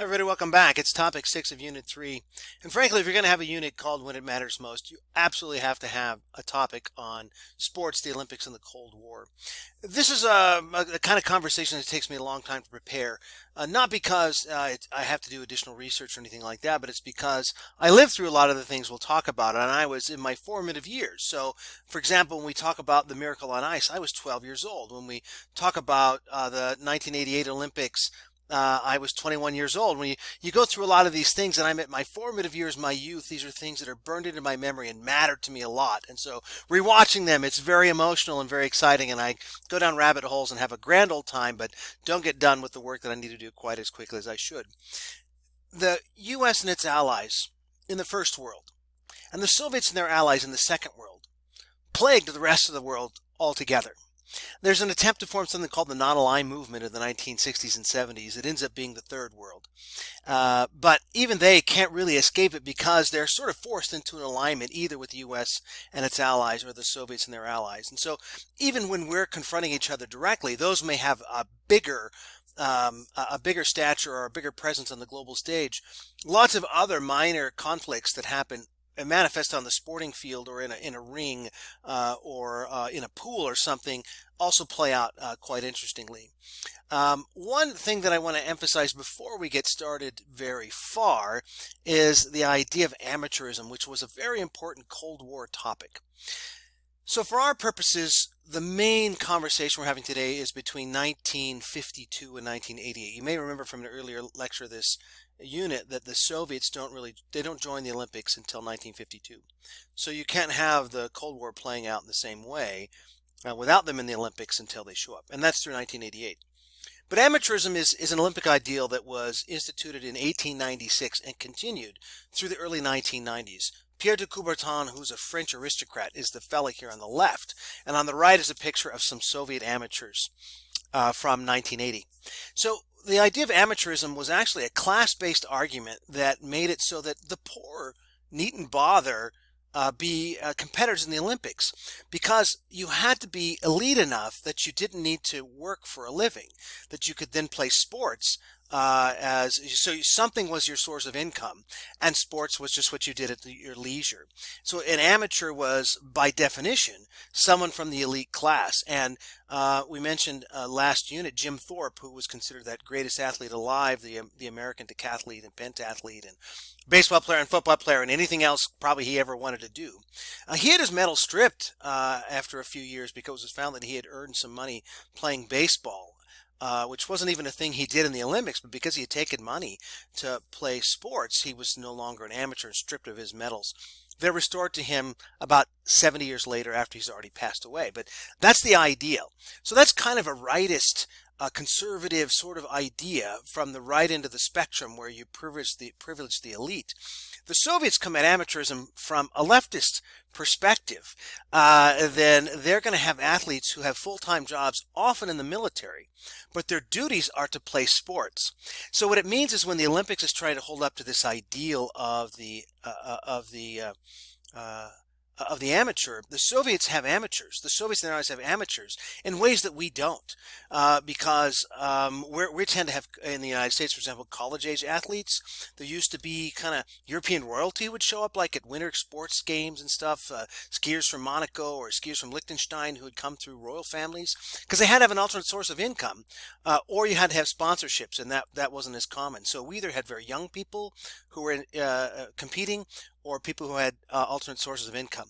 Everybody, welcome back. It's topic 6 of Unit 3. And frankly, if you're going to have a unit called When It Matters Most, you absolutely have to have a topic on sports, the Olympics, and the Cold War. This is a kind of conversation that takes me a long time to prepare. Not because I have to do additional research or anything like that, but it's because I lived through a lot of the things we'll talk about, and I was in my formative years. So, for example, when we talk about the Miracle on Ice, I was 12 years old. When we talk about the 1988 Olympics, I was 21 years old. When you go through a lot of these things, and I'm at my formative years, my youth, these are things that are burned into my memory and mattered to me a lot. And so rewatching them, it's very emotional and very exciting. And I go down rabbit holes and have a grand old time, but don't get done with the work that I need to do quite as quickly as I should. The U.S. and its allies in the First World, and the Soviets and their allies in the Second World, plagued the rest of the world altogether. There's an attempt to form something called the non-aligned movement in the 1960s and 70s. It ends up being the Third World. But even they can't really escape it because they're sort of forced into an alignment either with the U.S. and its allies or the Soviets and their allies. And so even when we're confronting each other directly, those may have a bigger stature or a bigger presence on the global stage. Lots of other minor conflicts that happen and manifest on the sporting field or in a ring or in a pool or something also play out quite interestingly. One thing that I want to emphasize before we get started very far is the idea of amateurism, which was a very important Cold War topic. So for our purposes, the main conversation we're having today is between 1952 and 1988. You may remember from an earlier lecture of this unit that the Soviets don't join the Olympics until 1952. So you can't have the Cold War playing out in the same way without them in the Olympics until they show up. And that's through 1988. But amateurism is an Olympic ideal that was instituted in 1896 and continued through the early 1990s. Pierre de Coubertin, who's a French aristocrat, is the fella here on the left. And on the right is a picture of some Soviet amateurs from 1980. So the idea of amateurism was actually a class-based argument that made it so that the poor needn't bother be competitors in the Olympics because you had to be elite enough that you didn't need to work for a living, that you could then play sports as so something was your source of income and sports was just what you did at your leisure. So an amateur was by definition someone from the elite class. And we mentioned last unit Jim Thorpe, who was considered that greatest athlete alive, the American decathlete and pentathlete and baseball player and football player and anything else probably he ever wanted to do. He had his medal stripped after a few years because it was found that he had earned some money playing baseball. Which wasn't even a thing he did in the Olympics, but because he had taken money to play sports, he was no longer an amateur and stripped of his medals. They're restored to him about 70 years later after he's already passed away. But that's the ideal. So that's kind of a rightist, conservative sort of idea from the right end of the spectrum where you privilege the elite. The Soviets come at amateurism from a leftist perspective. Then they're going to have athletes who have full-time jobs, often in the military, but their duties are to play sports. So what it means is when the Olympics is trying to hold up to this ideal of the amateur, the Soviets have amateurs. The Soviets and the Allies have amateurs in ways that we don't, because we tend to have in the United States, for example, college-age athletes. There used to be kind of European royalty would show up like at winter sports games and stuff. Skiers from Monaco or skiers from Liechtenstein who had come through royal families because they had to have an alternate source of income, or you had to have sponsorships, and that wasn't as common. So we either had very young people who were competing, or people who had alternate sources of income.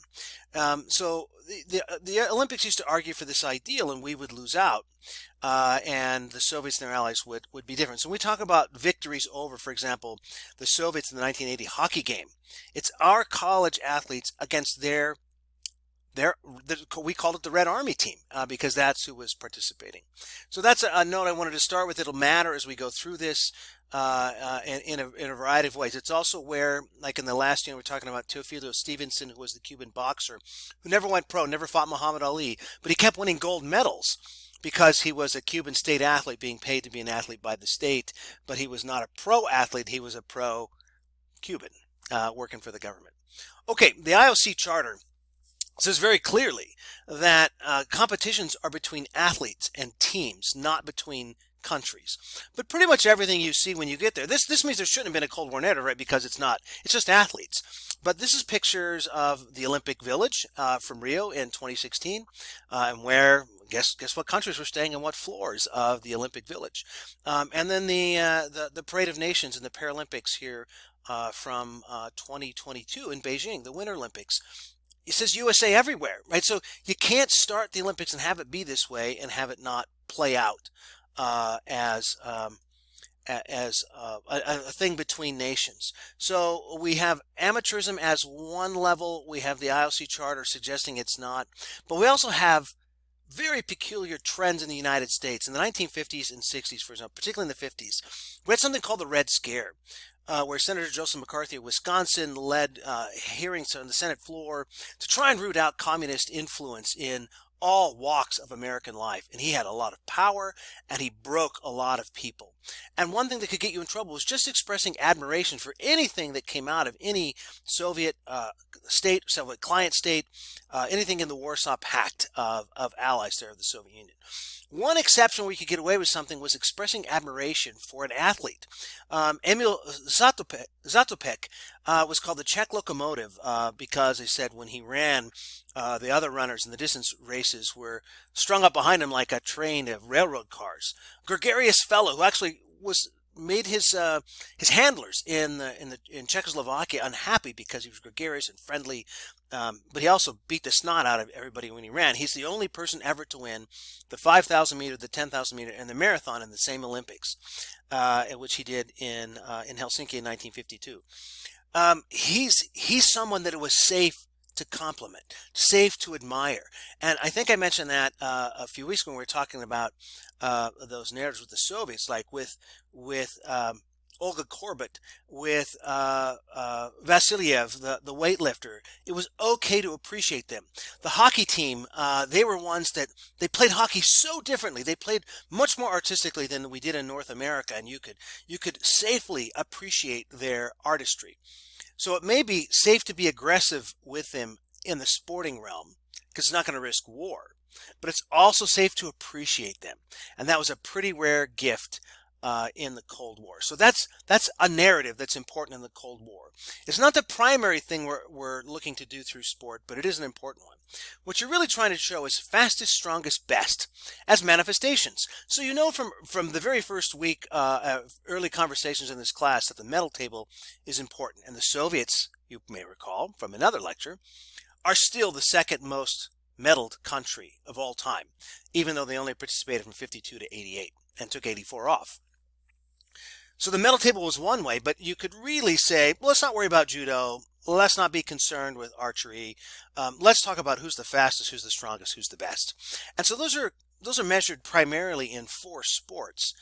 So the Olympics used to argue for this ideal, and we would lose out, and the Soviets and their allies would be different. So when we talk about victories over, for example, the Soviets in the 1980 hockey game, it's our college athletes against we called it the Red Army team because that's who was participating. So that's a note I wanted to start with. It'll matter as we go through this in a variety of ways. It's also where, like in the last unit, we're talking about Teofilo Stevenson, who was the Cuban boxer, who never went pro, never fought Muhammad Ali, but he kept winning gold medals because he was a Cuban state athlete being paid to be an athlete by the state, but he was not a pro athlete, he was a pro Cuban working for the government. Okay, the IOC charter says very clearly that competitions are between athletes and teams, not between countries. But pretty much everything you see when you get there, this means there shouldn't have been a Cold War narrative, right? Because it's not. It's just athletes. But this is pictures of the Olympic Village from Rio in 2016, and where guess what countries were staying and what floors of the Olympic Village, and then the Parade of Nations and the Paralympics here from 2022 in Beijing, the Winter Olympics. It says USA everywhere, right? So you can't start the Olympics and have it be this way and have it not play out as a thing between nations. So we have amateurism as one level. We have the IOC charter suggesting it's not. But we also have very peculiar trends in the United States. In the 1950s and 60s, for example, particularly in the 50s, we had something called the Red Scare, where Senator Joseph McCarthy of Wisconsin led hearings on the Senate floor to try and root out communist influence in all walks of American life. And he had a lot of power, and he broke a lot of people. And one thing that could get you in trouble was just expressing admiration for anything that came out of any Soviet state, Soviet client state, anything in the Warsaw Pact of allies there of the Soviet Union. One exception where you could get away with something was expressing admiration for an athlete. Emil Zatopek was called the Czech locomotive because they said when he ran, the other runners in the distance races were strung up behind him like a train of railroad cars. Gregarious fellow who actually made his handlers in Czechoslovakia unhappy because he was gregarious and friendly, but he also beat the snot out of everybody when he ran. He's the only person ever to win the 5,000 meter, the 10,000 meter, and the marathon in the same Olympics, which he did in Helsinki in 1952. He's someone that it was safe to compliment, safe to admire. And I think I mentioned that a few weeks ago when we were talking about those narratives with the Soviets, like with Olga Korbut, with Vasilyev, the weightlifter. It was okay to appreciate them. The hockey team, they were ones that they played hockey so differently. They played much more artistically than we did in North America, and you could safely appreciate their artistry. So it may be safe to be aggressive with them in the sporting realm because it's not going to risk war, but it's also safe to appreciate them. And that was a pretty rare gift in the Cold War. So that's a narrative that's important in the Cold War. It's not the primary thing we're looking to do through sport, but it is an important one. What you're really trying to show is fastest, strongest, best as manifestations. So you know from the very first week early conversations in this class that the medal table is important. And the Soviets, you may recall from another lecture, are still the second most medaled country of all time, even though they only participated from 52 to 88 and took 84 off. So the medal table was one way, but you could really say, well, let's not worry about judo. Let's not be concerned with archery. Let's talk about who's the fastest, who's the strongest, who's the best. And so those are measured primarily in 4 sports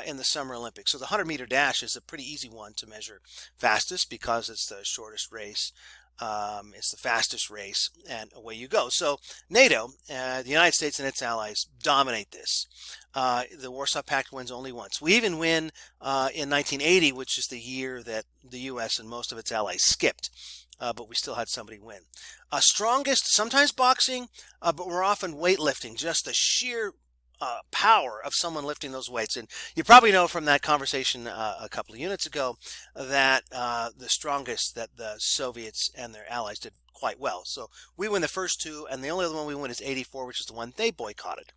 in the Summer Olympics. So the 100-meter dash is a pretty easy one to measure fastest because it's the shortest race. It's the fastest race, and away you go. So NATO, the United States and its allies, dominate this. The Warsaw Pact wins only once. We even win in 1980, which is the year that the U.S. and most of its allies skipped, but we still had somebody win. Strongest, sometimes boxing, but we're often weightlifting, just the sheer power of someone lifting those weights. And you probably know from that conversation a couple of units ago that the strongest, that the Soviets and their allies did quite well. So we win the first 2, and the only other one we win is 84, which is the one they boycotted.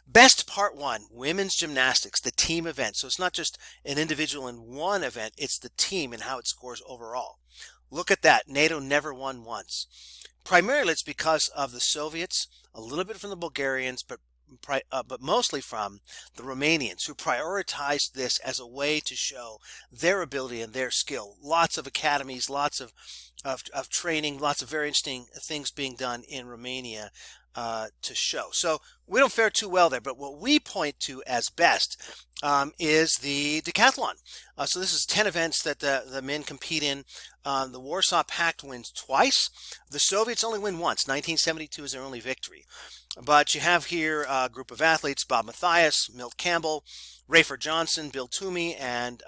Best part 1, women's gymnastics, the team event. So it's not just an individual in one event, it's the team and how it scores overall. Look at that. NATO never won once. Primarily it's because of the Soviets, a little bit from the Bulgarians, but mostly from the Romanians, who prioritized this as a way to show their ability and their skill. Lots of academies, lots of training, lots of very interesting things being done in Romania to show. So we don't fare too well there, but what we point to as best is the decathlon. So this is 10 events that the men compete in. The Warsaw Pact wins twice. The Soviets only win once. 1972 is their only victory. But you have here a group of athletes: Bob Mathias, Milt Campbell, Rayford Johnson, Bill Toomey, and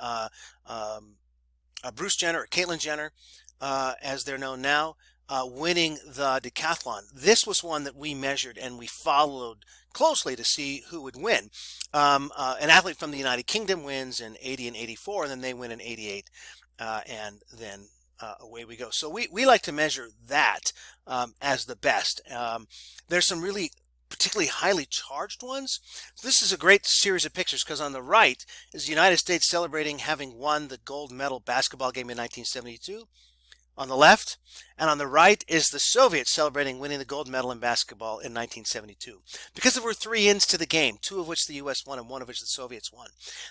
Bruce Jenner, or Caitlyn Jenner, as they're known now. winning the decathlon. This was one that we measured and we followed closely to see who would win. An athlete from the United Kingdom wins in 80 and 84, and then they win in 88, and then away we go. So we like to measure that as the best. There's some really particularly highly charged ones. This is a great series of pictures because on the right is the United States celebrating having won the gold medal basketball game in 1972. On the left, and on the right is the Soviets celebrating winning the gold medal in basketball in 1972. Because there were 3 ends to the game, 2 of which the U.S. won and 1 of which the Soviets won.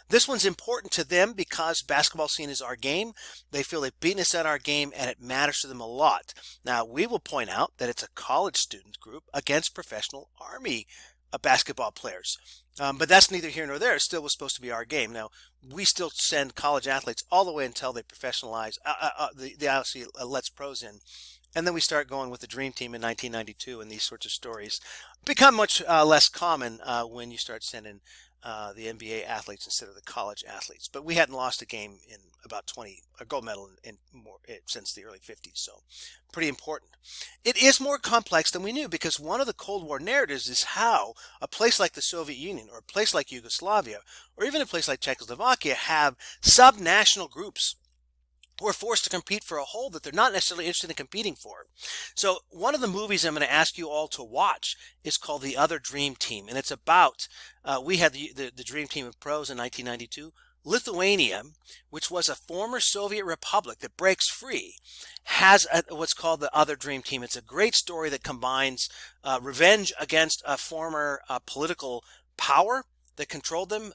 This one's important to them because basketball seen as our game. They feel they've beaten us at our game and it matters to them a lot. Now, we will point out that it's a college student group against professional Army basketball players. But that's neither here nor there. It still was supposed to be our game. Now, we still send college athletes all the way until they professionalize. The IOC lets pros in. And then we start going with the Dream Team in 1992, and these sorts of stories become much less common when you start sending the NBA athletes instead of the college athletes. But we hadn't lost a game in about 20, a gold medal in more since the early 50s, so pretty important. It is more complex than we knew because one of the Cold War narratives is how a place like the Soviet Union or a place like Yugoslavia or even a place like Czechoslovakia have sub-national groups who are forced to compete for a whole that they're not necessarily interested in competing for. So one of the movies I'm going to ask you all to watch is called The Other Dream Team, and it's about, we had the Dream Team of pros in 1992. Lithuania, which was a former Soviet republic that breaks free, has what's called the Other Dream Team. It's a great story that combines revenge against a former political power that controlled them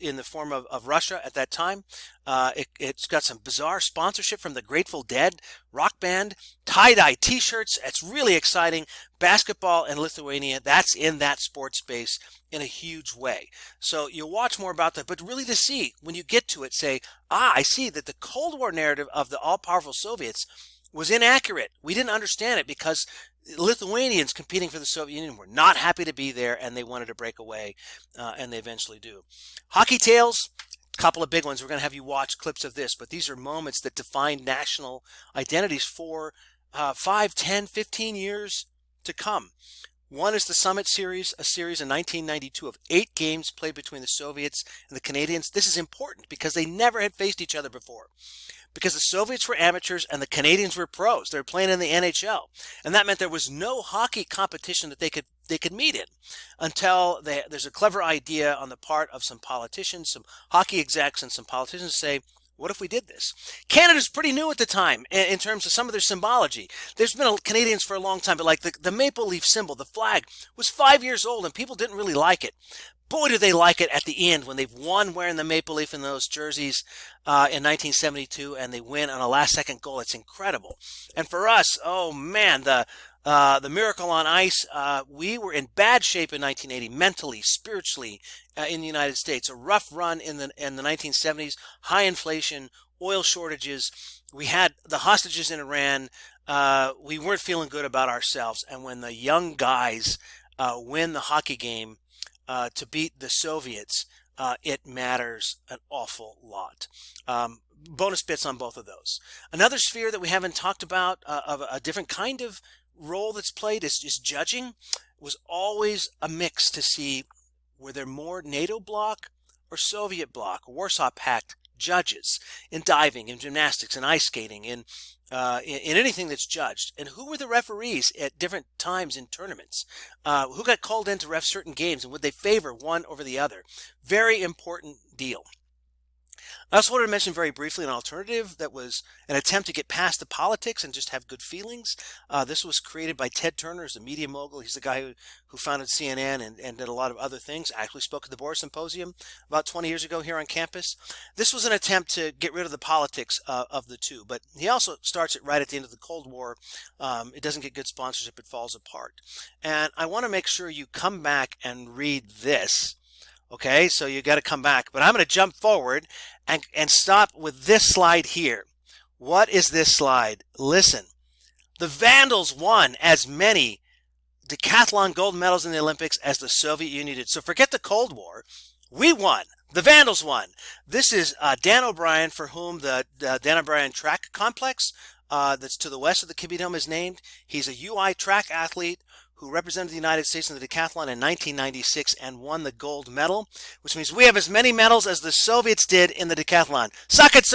in the form of Russia at that time. It's got some bizarre sponsorship from the Grateful Dead rock band, tie-dye t-shirts. It's really exciting. Basketball and Lithuania, that's in that sports space in a huge way. So you'll watch more about that, but really to see, when you get to it, say, I see that the Cold War narrative of the all-powerful Soviets was inaccurate. We didn't understand it because Lithuanians competing for the Soviet Union were not happy to be there and they wanted to break away, and they eventually do. Hockey Tales, a couple of big ones. We're going to have you watch clips of this, but these are moments that define national identities for 5, 10, 15 years to come. One is the Summit Series, a series in 1992 of 8 games played between the Soviets and the Canadians. This is important because they never had faced each other before. Because the Soviets were amateurs and the Canadians were pros. They were playing in the NHL. And that meant there was no hockey competition that they could meet in until there's a clever idea on the part of some politicians, some hockey execs and some politicians say, what if we did this? Canada's pretty new at the time in terms of some of their symbology. There's been Canadians for a long time, but like the maple leaf symbol, the flag, was 5 years old and people didn't really like it. Boy, do they like it at the end when they've won wearing the maple leaf in those jerseys in 1972 and they win on a last-second goal. It's incredible. And for us, oh man, the Miracle on Ice, we were in bad shape in 1980, mentally, spiritually, in the United States. A rough run in the 1970s, high inflation, oil shortages. We had the hostages in Iran. We weren't feeling good about ourselves. And when the young guys win the hockey game to beat the Soviets, it matters an awful lot. Bonus bits on both of those. Another sphere that we haven't talked about of a different kind of role that's played is judging. It was always a mix to see were there more NATO bloc or Soviet bloc, Warsaw Pact judges in diving, in gymnastics, in ice skating, in anything that's judged, and who were the referees at different times in tournaments, who got called in to ref certain games, and would they favor one over the other. Very important deal. I also wanted to mention very briefly an alternative that was an attempt to get past the politics and just have good feelings. This was created by Ted Turner, who's a media mogul. He's the guy who founded CNN and did a lot of other things. I actually spoke at the Bohr Symposium about 20 years ago here on campus. This was an attempt to get rid of the politics of the two, but he also starts it right at the end of the Cold War. It doesn't get good sponsorship. It falls apart. And I want to make sure you come back and read this. Okay, so you got to come back, but I'm going to jump forward and stop with this slide here. What is this slide? Listen, the Vandals won as many decathlon gold medals in the Olympics as the Soviet Union did. So forget the Cold War. We won. The Vandals won. This is Dan O'Brien, for whom the Dan O'Brien Track Complex that's to the west of the Kibbie Dome is named. He's a UI track athlete who represented the United States in the decathlon in 1996 and won the gold medal, which means we have as many medals as the Soviets did in the decathlon. Suck it,